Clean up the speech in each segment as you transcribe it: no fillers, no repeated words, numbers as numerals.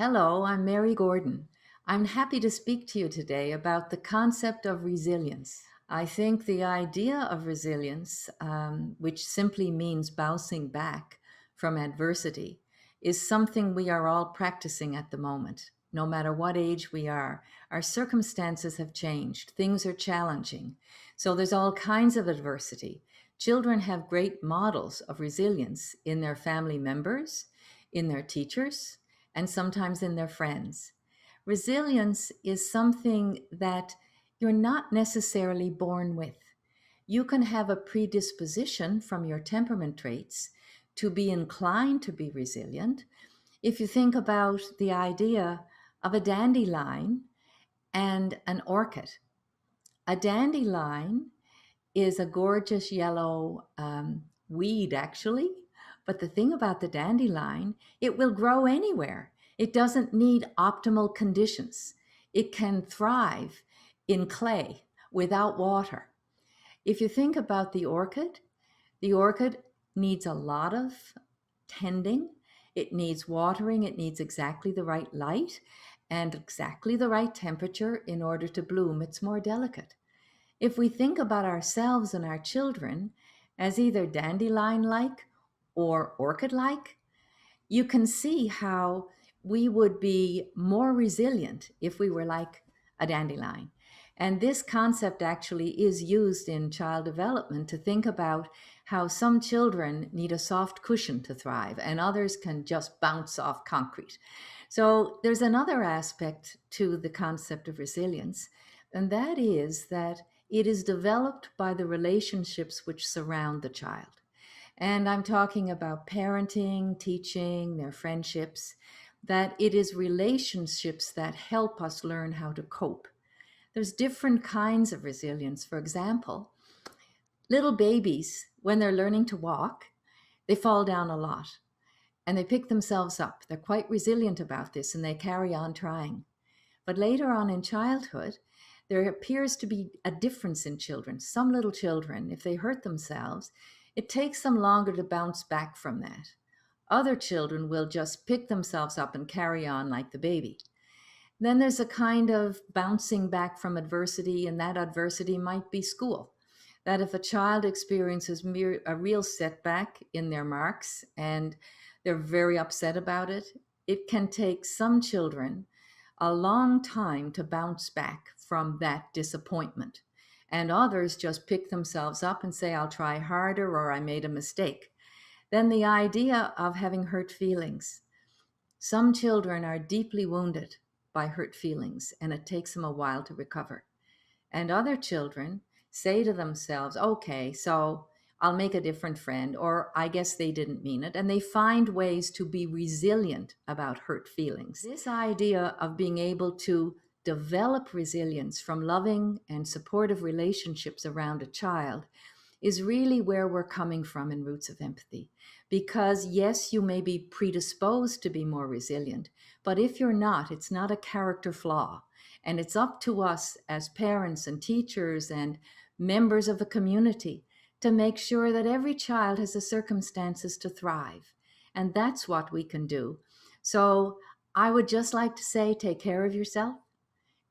Hello, I'm Mary Gordon. I'm happy to speak to you today about the concept of resilience. I think the idea of resilience, which simply means bouncing back from adversity, is something we are all practicing at the moment. No matter what age we are, our circumstances have changed, things are challenging. So there's all kinds of adversity. Children have great models of resilience in their family members, in their teachers, and sometimes in their friends. Resilience is something that you're not necessarily born with. You can have a predisposition from your temperament traits to be inclined to be resilient. If you think about the idea of a dandelion and an orchid, a dandelion is a gorgeous yellow weed, actually. But the thing about the dandelion, it will grow anywhere. It doesn't need optimal conditions. It can thrive in clay without water. If you think about the orchid needs a lot of tending. It needs watering. It needs exactly the right light and exactly the right temperature in order to bloom. It's more delicate. If we think about ourselves and our children as either dandelion like or orchid like, you can see how we would be more resilient if we were like a dandelion. And this concept actually is used in child development to think about how some children need a soft cushion to thrive and others can just bounce off concrete. So there's another aspect to the concept of resilience, and that is that it is developed by the relationships which surround the child. And I'm talking about parenting, teaching, their friendships, that it is relationships that help us learn how to cope. There's different kinds of resilience. For example, little babies, when they're learning to walk, they fall down a lot and they pick themselves up. They're quite resilient about this and they carry on trying. But later on in childhood, there appears to be a difference in children. Some little children, if they hurt themselves, it takes them longer to bounce back from that. Other children will just pick themselves up and carry on like the baby. Then there's a kind of bouncing back from adversity, and that adversity might be school. That if a child experiences a real setback in their marks and they're very upset about it, it can take some children a long time to bounce back from that disappointment. And others just pick themselves up and say, I'll try harder or I made a mistake. Then the idea of having hurt feelings. Some children are deeply wounded by hurt feelings and it takes them a while to recover. And other children say to themselves, okay, so I'll make a different friend, or I guess they didn't mean it. And they find ways to be resilient about hurt feelings. This idea of being able to develop resilience from loving and supportive relationships around a child is really where we're coming from in Roots of Empathy. Because yes, you may be predisposed to be more resilient, but if you're not, it's not a character flaw. And it's up to us as parents and teachers and members of a community to make sure that every child has the circumstances to thrive. And that's what we can do. So I would just like to say, take care of yourself.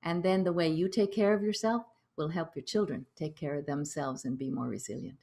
And then the way you take care of yourself will help your children take care of themselves and be more resilient.